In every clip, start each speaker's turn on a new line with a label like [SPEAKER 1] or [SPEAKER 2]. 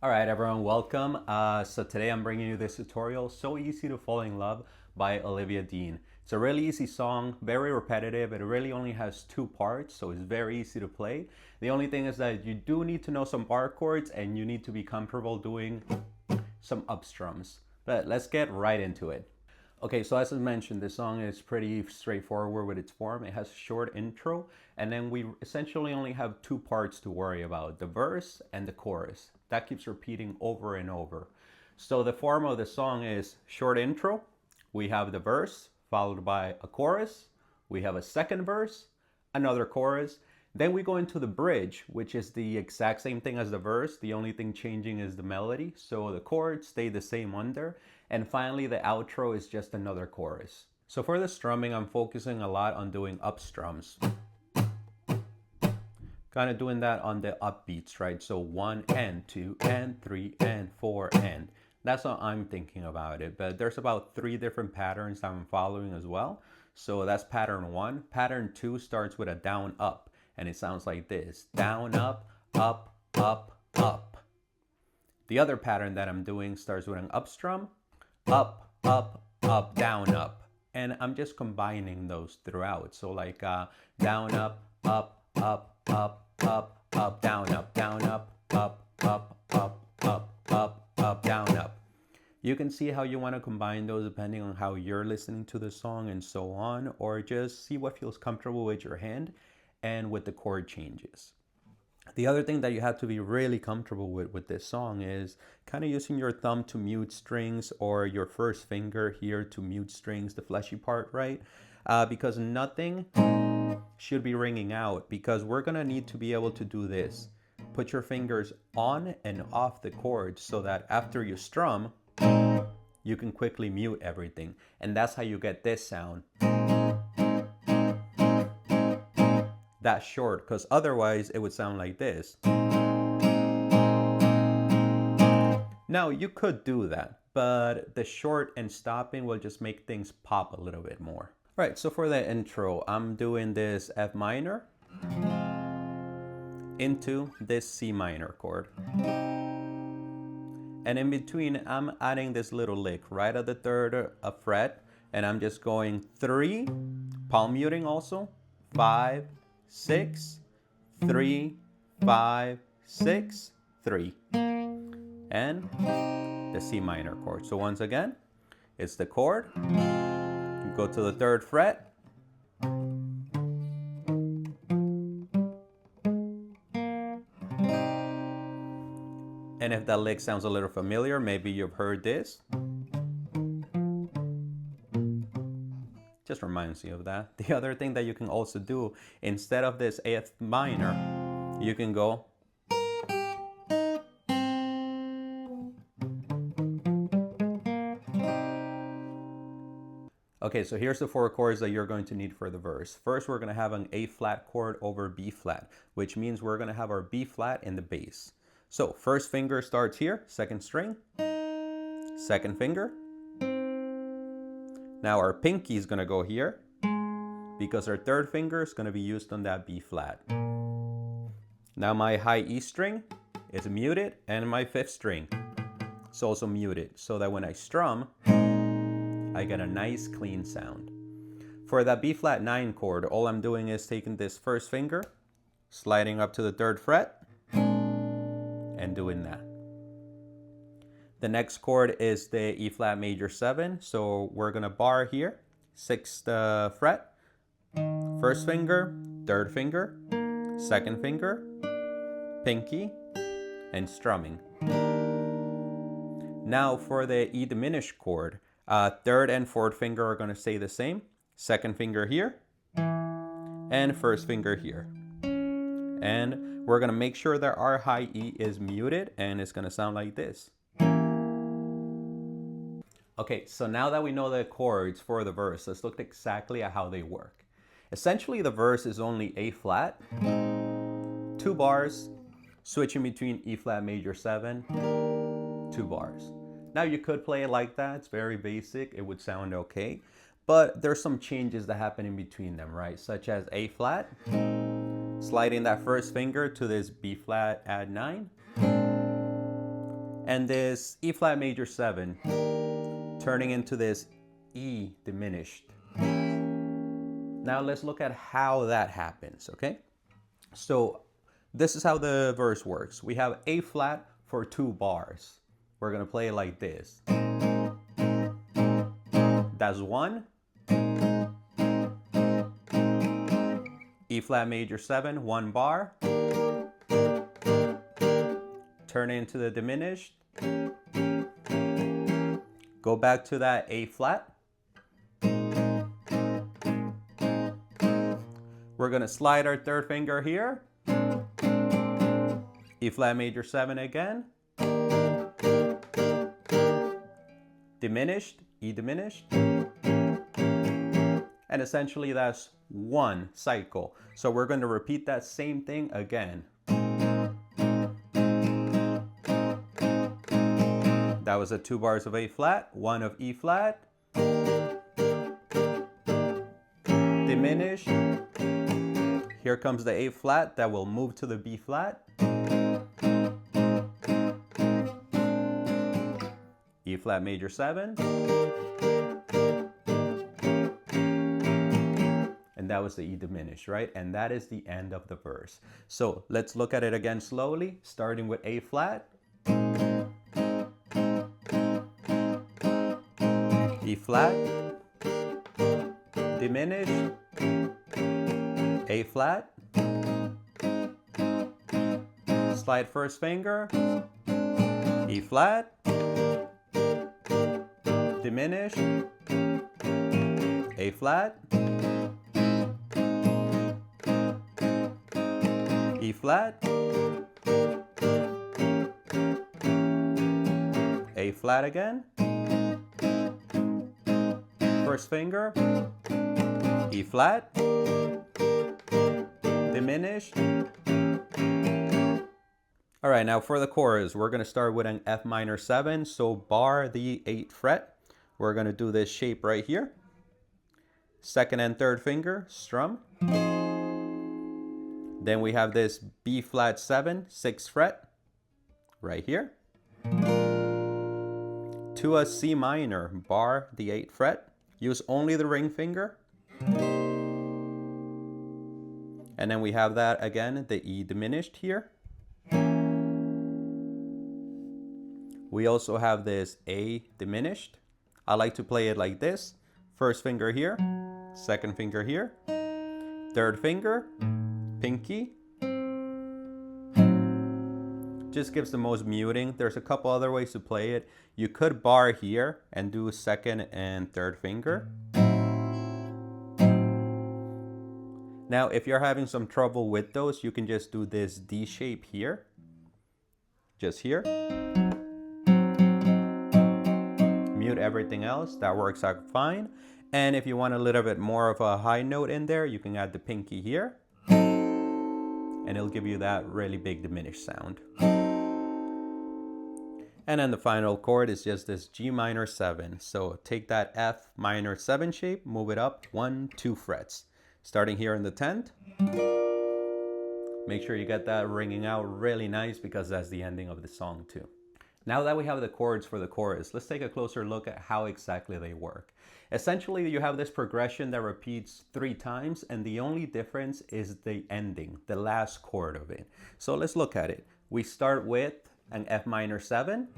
[SPEAKER 1] All right, everyone, welcome. So today I'm bringing you this tutorial, So Easy to Fall in Love by Olivia Dean. It's a really easy song, very repetitive. It really only has two parts, so it's very easy to play. The only thing is that you do need to know some bar chords and you need to be comfortable doing some up strums. But let's get right into it. Okay, so as I mentioned, this song is pretty straightforward with its form. It has a short intro, and then we essentially only have two parts to worry about, the verse and the chorus. That keeps repeating over and over. So the form of the song is short intro, we have the verse, followed by a chorus, we have a second verse, another chorus, then we go into the bridge, which is the exact same thing as the verse. The only thing changing is the melody. So the chords stay the same under. And finally, the outro is just another chorus. So for the strumming, I'm focusing a lot on doing up strums. Kind of doing that on the upbeats, right? So 1 and 2 and 3 and 4 and. That's how I'm thinking about it. But there's about 3 different patterns that I'm following as well. So that's pattern 1. Pattern 2 starts with a down up. And it sounds like this: down, up, up, up, up. The other pattern that I'm doing starts with an up strum, up, up, up, down, up. And I'm just combining those throughout. So like down, up, up, up, up, up, up, down, up, down, up, up, up, up, up, up, up, down, up. You can see how you want to combine those depending on how you're listening to the song and so on, or just see what feels comfortable with your hand and with the chord changes. The other thing that you have to be really comfortable with this song is kind of using your thumb to mute strings, or your first finger here to mute strings, the fleshy part, right? Because nothing should be ringing out, because we're going to need to be able to do this. Put your fingers on and off the chords so that after you strum, you can quickly mute everything. And that's how you get this sound. That short, because otherwise it would sound like this. Now you could do that, but the short and stopping will just make things pop a little bit more. Right, so for the intro, I'm doing this F minor into this C minor chord. And in between, I'm adding this little lick right at the third fret, and I'm just going 3, palm muting also, 5, 6, 3, 5, 6, 3, and the C minor chord. So once again, it's the chord, you go to the third fret, and if that lick sounds a little familiar, maybe you've heard this. Just reminds you of that. The other thing that you can also do, instead of this F minor, you can go Okay, so here's the 4 chords that you're going to need for the verse. First, we're going to have an A flat chord over B flat, which means we're going to have our B flat in the bass. So first finger starts here, second string, second finger. Now our pinky is going to go here because our third finger is going to be used on that B flat. Now my high E string is muted, and my 5th string is also muted, so that when I strum, I get a nice clean sound. For that B flat 9 chord, all I'm doing is taking this first finger, sliding up to the 3rd fret, and doing that. The next chord is the E flat major 7, so we're gonna bar here, 6th fret, first finger, 3rd finger, 2nd finger, pinky, and strumming. Now for the E diminished chord, 3rd and 4th finger are going to stay the same. 2nd finger here, and 1st finger here. And we're going to make sure that our high E is muted, and it's going to sound like this. Okay, so now that we know the chords for the verse, let's look exactly at how they work. Essentially, the verse is only A flat, 2 bars, switching between E flat major 7, 2 bars. Now you could play it like that, it's very basic, it would sound okay, but there's some changes that happen in between them, right? Such as A flat, sliding that first finger to this B flat add 9, and this E flat major 7 turning into this E diminished. Now let's look at how that happens, okay? So this is how the verse works. We have A flat for 2 bars. We're gonna play it like this. That's 1. E flat major 7, 1 bar. Turn it into the diminished. Go back to that A flat. We're gonna slide our 3rd finger here. E flat major 7 again. Diminished, E diminished. And essentially that's 1 cycle. So we're going to repeat that same thing again. That was the 2 bars of A flat, 1 of E flat. Diminished. Here comes the A flat that will move to the B flat. E flat major 7. And that was the E diminished, right? And that is the end of the verse. So let's look at it again slowly, starting with A flat. E flat. Diminished. A flat. Slide 1st finger. E flat. Diminished. A flat. E flat. A flat again. 1st finger. E flat. Diminished. All right, now for the chorus, we're going to start with an F minor 7. So bar the 8th fret. We're going to do this shape right here. 2nd and 3rd finger, strum. Then we have this B flat 7, 6th fret, right here. To a C minor, bar the 8th fret. Use only the ring finger. And then we have that again, the E diminished here. We also have this A diminished. I like to play it like this. 1st finger here, 2nd finger here, 3rd finger, pinky. Just gives the most muting. There's a couple other ways to play it. You could bar here and do 2nd and 3rd finger. Now, if you're having some trouble with those, you can just do this D shape here. Just here. Mute everything else. That works out fine. And if you want a little bit more of a high note in there, you can add the pinky here. And it'll give you that really big diminished sound. And then the final chord is just this G minor 7. So take that F minor 7 shape, move it up 1, 2 frets. Starting here in the 10th. Make sure you get that ringing out really nice because that's the ending of the song too. Now that we have the chords for the chorus, let's take a closer look at how exactly they work. Essentially, you have this progression that repeats 3 times, and the only difference is the ending, the last chord of it. So let's look at it. We start with an F minor 7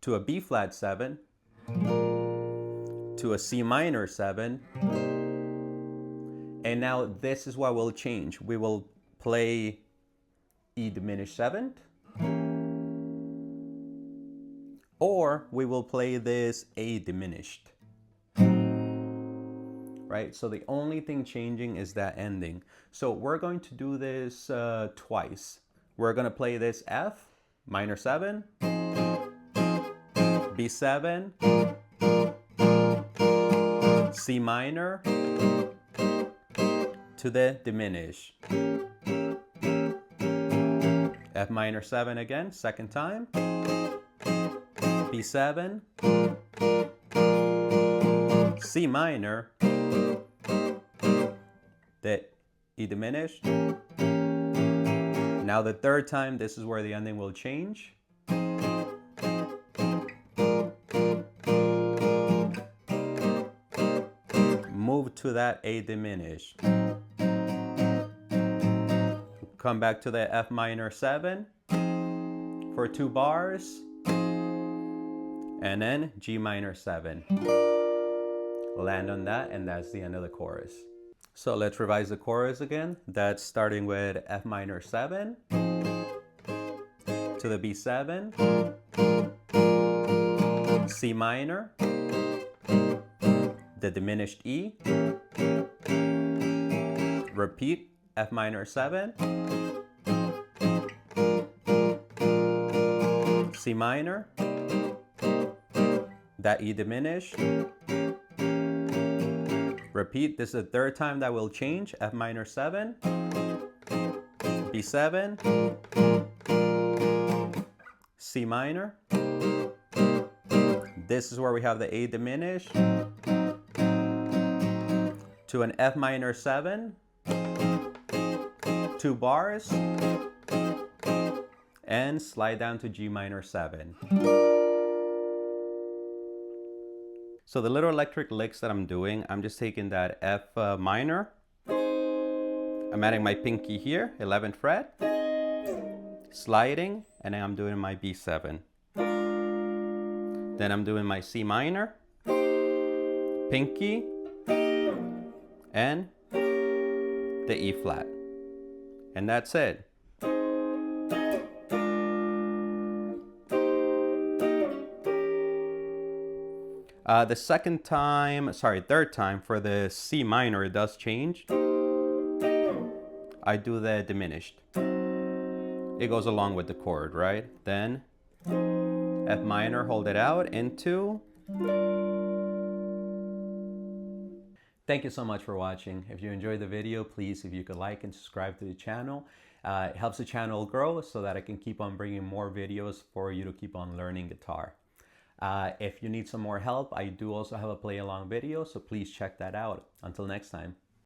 [SPEAKER 1] to a B flat 7 to a C minor 7. And now this is what will change. We will play E diminished 7th. Or we will play this A diminished. Right? So the only thing changing is that ending. So we're going to do this twice. We're going to play this F minor 7, B7, C minor to the diminish. F minor 7 again, 2nd time. B7, C minor, the E diminished. Now the third time, this is where the ending will change. Move to that A diminished. Come back to the F minor 7 for 2 bars. And then G minor 7. Land on that, and that's the end of the chorus. So let's revise the chorus again. That's starting with F minor 7 to the B7, C minor, the diminished E, repeat F minor 7, C minor, that E diminished, repeat. This is the third time that will change. F minor 7, B7, C minor. This is where we have the A diminished to an F minor 7, 2 bars, and slide down to G minor 7. So the little electric licks that I'm doing, I'm just taking that F minor, I'm adding my pinky here, 11th fret, sliding, and then I'm doing my B7. Then I'm doing my C minor, pinky, and the E flat. And that's it. The third time for the C minor, it does change. I do the diminished. It goes along with the chord, right? Then F minor, hold it out into. Thank you so much for watching. If you enjoyed the video, please, if you could like and subscribe to the channel. It helps the channel grow so that I can keep on bringing more videos for you to keep on learning guitar. If you need some more help, I do also have a play along video, so please check that out. Until next time.